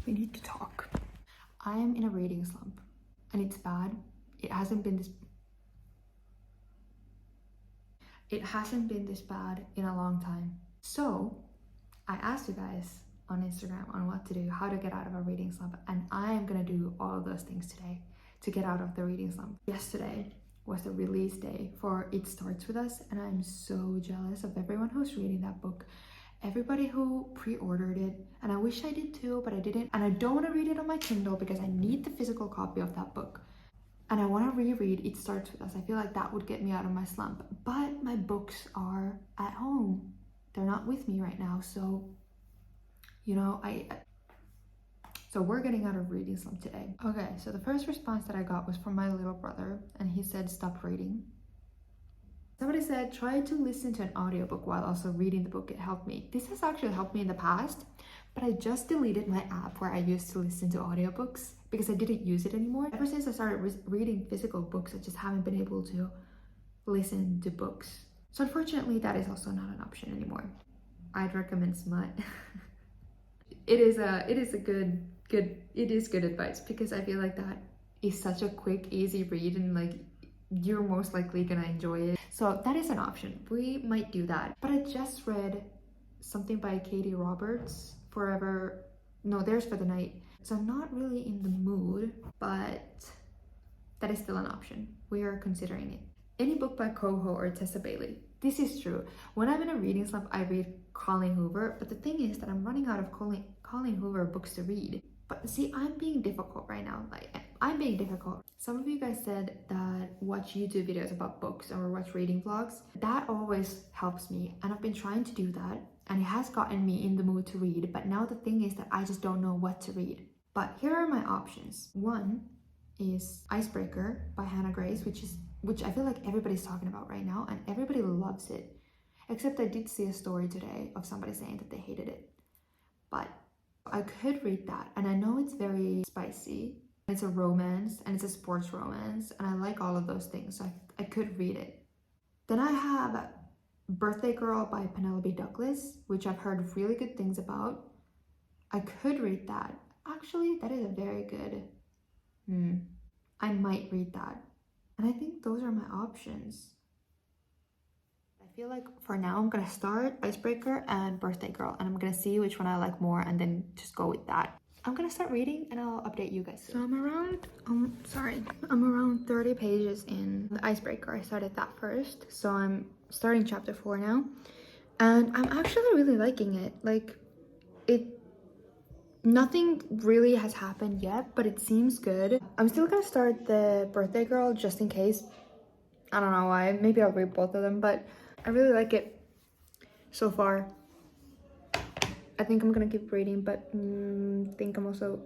We need to talk. I am in a reading slump and it's bad. It hasn't been this bad in a long time. So I asked you guys on Instagram on what to do, how to get out of a reading slump, and I am gonna do all of those things today to get out of the reading slump. Yesterday was the release day for It Starts With Us, and I'm so jealous of everyone who's reading that book, everybody who pre-ordered it, and I wish I did too, but I didn't. And I don't want to read it on my Kindle because I need the physical copy of that book, and I want to reread It Starts With Us. I feel like that would get me out of my slump, but my books are at home. They're not with me right now, so you know, so we're getting out of reading slump today. Okay, so the first response that I got was from my little brother, and he said stop reading. Somebody said try to listen to an audiobook while also reading the book. It helped me. This has actually helped me in the past, but I just deleted my app where I used to listen to audiobooks because I didn't use it anymore. Ever since I started reading physical books, I just haven't been able to listen to books. So unfortunately, that is also not an option anymore. I'd recommend Smut. It is good advice because I feel like that is such a quick, easy read, and like you're most likely gonna enjoy it. So that is an option. We might do that. But I just read something by Katie Roberts, Theirs for the Night. So I'm not really in the mood, but that is still an option. We are considering it. Any book by Coho or Tessa Bailey. This is true. When I'm in a reading slump, I read Colleen Hoover, but the thing is that I'm running out of Colleen Hoover books to read. But see, I'm being difficult right now. I'm being difficult. Some of you guys said that watch YouTube videos about books or watch reading vlogs. That always helps me, and I've been trying to do that, and it has gotten me in the mood to read. But now the thing is that I just don't know what to read. But here are my options. One is Icebreaker by Hannah Grace, which I feel like everybody's talking about right now, and everybody loves it. Except I did see a story today of somebody saying that they hated it. But I could read that, and I know it's very spicy. It's a romance, and it's a sports romance, and I like all of those things, so I could read it. Then I have Birthday Girl by Penelope Douglas, which I've heard really good things about. I could read that. Actually, that is a very good... I might read that. And I think those are my options. I feel like for now, I'm gonna start Icebreaker and Birthday Girl, and I'm gonna see which one I like more and then just go with that. I'm gonna start reading and I'll update you guys soon. So I'm around 30 pages in the Icebreaker. I started that first. So I'm starting chapter 4 now. And I'm actually really liking it. Nothing really has happened yet, but it seems good. I'm still gonna start the Birthday Girl just in case. I don't know why. Maybe I'll read both of them, but I really like it so far. I think I'm gonna keep reading, but I think I'm also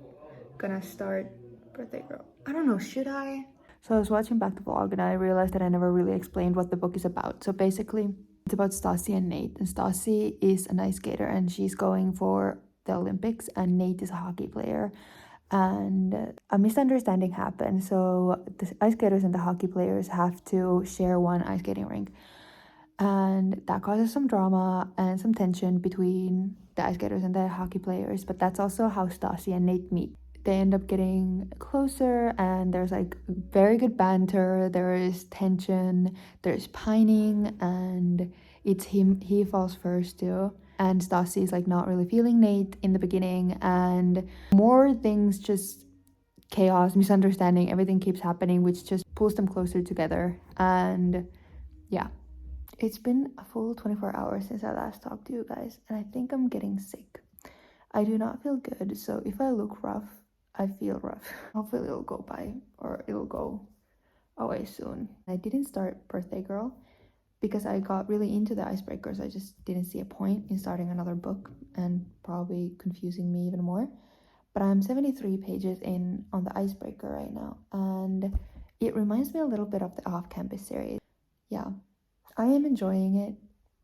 gonna start Birthday Girl. I don't know, should I? So I was watching back the vlog and I realized that I never really explained what the book is about. So basically, it's about Stassi and Nate. And Stassi is an ice skater and she's going for the Olympics, and Nate is a hockey player. And a misunderstanding happened. So the ice skaters and the hockey players have to share one ice skating rink. And that causes some drama and some tension between the ice skaters and the hockey players. But that's also how Stassi and Nate meet. They end up getting closer, and there's like very good banter, there is tension, there's pining, and it's he falls first too. And Stassi is like not really feeling Nate in the beginning, and more things, just chaos, misunderstanding, everything keeps happening, which just pulls them closer together. And yeah, it's been a full 24 hours since I last talked to you guys, and I think I'm getting sick. I do not feel good, so if I look rough, I feel rough. Hopefully it'll go by, or it'll go away soon. I didn't start Birthday Girl because I got really into the Icebreakers. I just didn't see a point in starting another book and probably confusing me even more. But I'm 73 pages in on the Icebreaker right now, and it reminds me a little bit of the Off-Campus series. Yeah, I am enjoying it.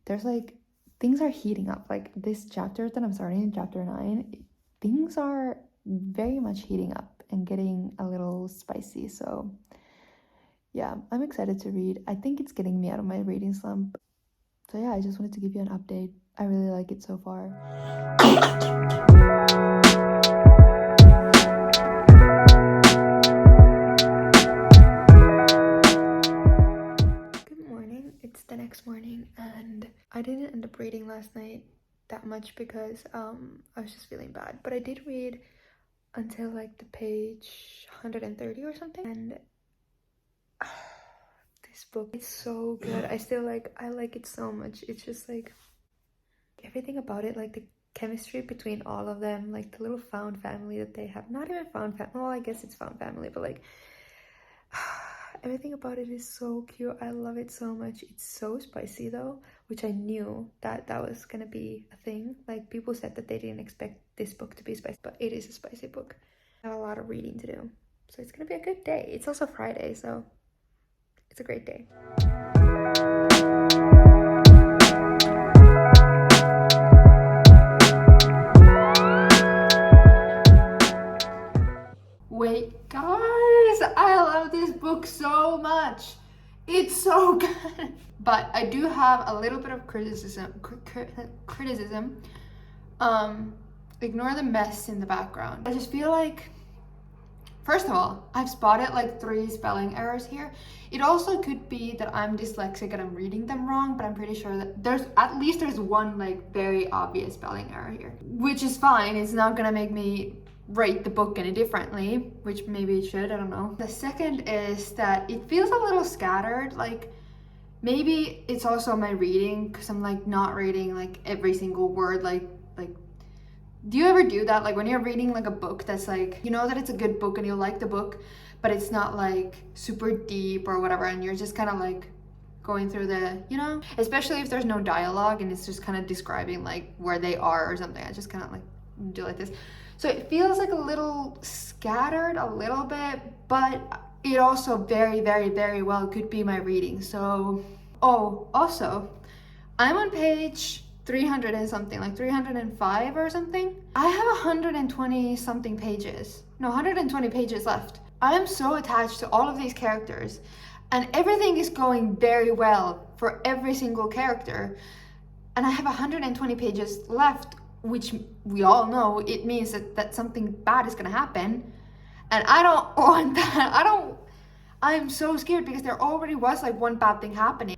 There's like, things are heating up. Like this chapter that I'm starting in chapter 9, things are very much heating up and getting a little spicy. So yeah, I'm excited to read. I think it's getting me out of my reading slump. So yeah, I just wanted to give you an update. I really like it so far. up reading last night that much because I was just feeling bad. But I did read until like the page 130 or something, and this book, it's so good. I like it so much. It's just like everything about it, like the chemistry between all of them, like the little found family that they have. Not even found family, well, I guess it's found family, but like everything about it is so cute. I love it so much. It's so spicy though, which I knew that was gonna be a thing. Like people said that they didn't expect this book to be spicy, but it is a spicy book. I have a lot of reading to do, so it's gonna be a good day. It's also Friday, so it's a great day. Wait, guys, I love this book so much. It's so good. But I do have a little bit of criticism. Ignore the mess in the background. I just feel like, first of all, I've spotted like 3 spelling errors here. It also could be that I'm dyslexic and I'm reading them wrong, but I'm pretty sure that there's one like very obvious spelling error here, which is fine. It's not gonna make me rate the book any differently, which maybe it should, I don't know. The second is that it feels a little scattered. Like maybe it's also my reading, because I'm like not reading like every single word. Like do you ever do that? Like when you're reading like a book that's like, you know that it's a good book and you like the book, but it's not like super deep or whatever, and you're just kind of like going through the, you know, especially if there's no dialogue and it's just kind of describing like where they are or something. I just kind of like do like this. So it feels like a little scattered a little bit, but it also very, very, very well could be my reading. So, oh, also, I'm on page 300 and something, like 305 or something. I have 120 something pages. No, 120 pages left. I am so attached to all of these characters, and everything is going very well for every single character. And I have 120 pages left, which we all know it means that something bad is gonna happen. And I don't want that. I'm so scared because there already was like one bad thing happening.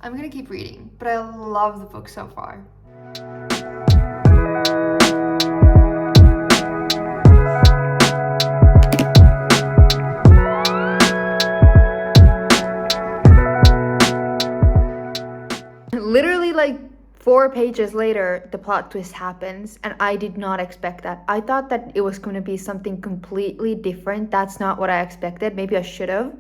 I'm gonna keep reading, but I love the book so far. Literally like 4 pages later, the plot twist happens, and I did not expect that. I thought that it was going to be something completely different. That's not what I expected. Maybe I should have.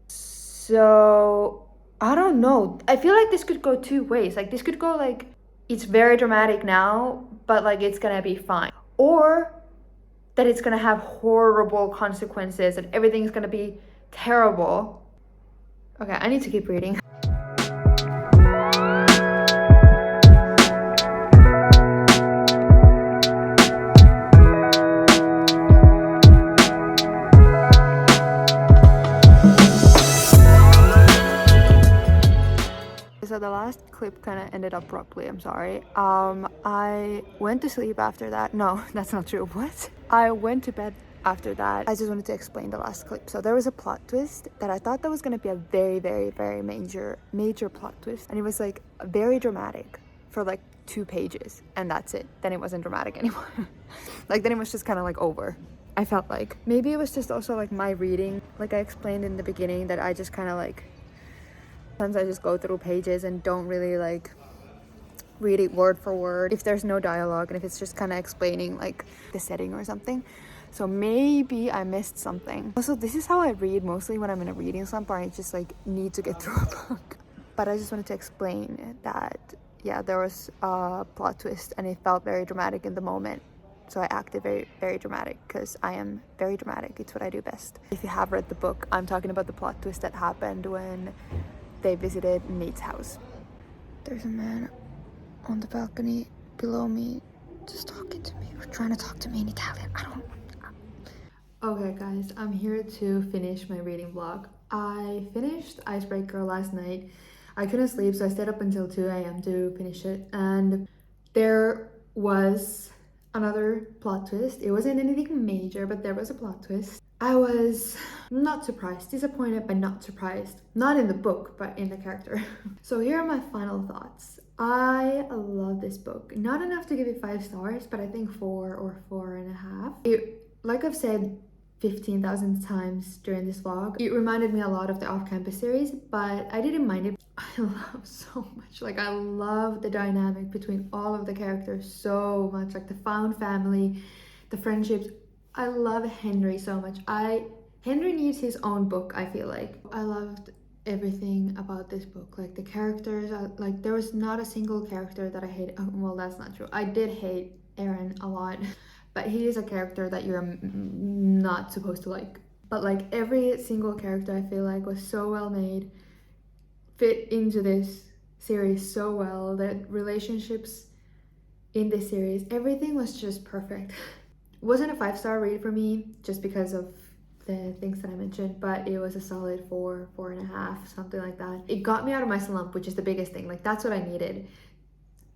So, I don't know. I feel like this could go 2 ways. Like this could go like, it's very dramatic now, but like it's gonna be fine. Or that it's gonna have horrible consequences and everything's gonna be terrible. Okay, I need to keep reading. So the last clip kind of ended abruptly, I'm sorry. I went to sleep after that. No, that's not true. What? I went to bed after that. I just wanted to explain the last clip. So there was a plot twist that I thought that was going to be a very, very, very major plot twist. And it was like very dramatic for like 2 pages. And that's it. Then it wasn't dramatic anymore. Like then it was just kind of like over. I felt like maybe it was just also like my reading. Like I explained in the beginning that I just kind of like, sometimes I just go through pages and don't really like read it word for word if there's no dialogue and if it's just kind of explaining like the setting or something. So maybe I missed something. Also, this is how I read mostly when I'm in a reading slump, or I just like need to get through a book. But I just wanted to explain that, yeah, there was a plot twist and it felt very dramatic in the moment. So I acted very, very dramatic because I am very dramatic. It's what I do best. If you have read the book, I'm talking about the plot twist that happened when they visited Nate's house. There's a man on the balcony below me just talking to me, or trying to talk to me in Italian. I don't. Okay guys, I'm here to finish my reading vlog. I finished Icebreaker last night. I couldn't sleep, so I stayed up until 2 a.m. to finish it, and there was another plot twist. It wasn't anything major, but there was a plot twist. I was not surprised, disappointed, but not surprised. Not in the book, but in the character. So here are my final thoughts. I love this book. Not enough to give it 5 stars, but I think 4 or 4.5. Like I've said 15,000 times during this vlog, it reminded me a lot of the off-campus series, but I didn't mind it. I love so much. Like, I love the dynamic between all of the characters so much. Like the found family, the friendships. I love Henry so much. Henry needs his own book, I feel like. I loved everything about this book. Like the characters, like there was not a single character that I hated. Oh, well, that's not true. I did hate Aaron a lot, but he is a character that you're not supposed to like. But like every single character I feel like was so well made, fit into this series so well. The relationships in this series, everything was just perfect. Wasn't a 5-star read for me just because of the things that I mentioned, but it was a solid 4.5, something like that. It got me out of my slump, which is the biggest thing. Like, that's what I needed.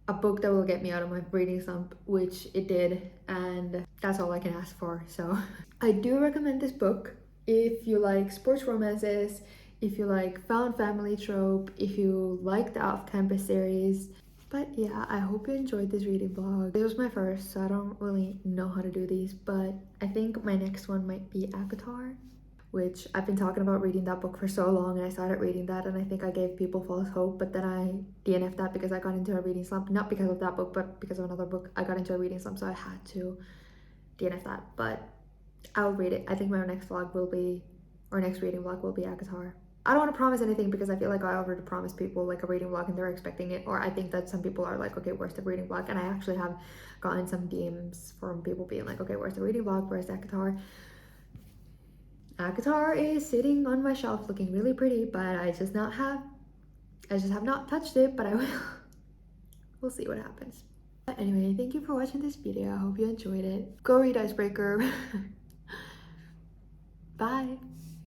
A book that will get me out of my reading slump, which it did, and that's all I can ask for. So I do recommend this book if you like sports romances, if you like found family trope, if you like the off-campus series. But yeah, I hope you enjoyed this reading vlog. This was my first, so I don't really know how to do these, but I think my next one might be Avatar, which I've been talking about reading that book for so long, and I started reading that, and I think I gave people false hope, but then I DNF'd that because I got into a reading slump. Not because of that book, but because of another book. I got into a reading slump, so I had to DNF that, but I'll read it. I think my next vlog will be, or next reading vlog will be Avatar. I don't want to promise anything because I feel like I already promised people like a reading vlog and they're expecting it, or I think that some people are like, okay, where's the reading vlog? And I actually have gotten some DMs from people being like, okay, where's the reading vlog? Where's the Avatar? Avatar is sitting on my shelf looking really pretty, but I just have not touched it, but I will. We'll see what happens. But anyway, thank you for watching this video. I hope you enjoyed it. Go read Icebreaker. Bye.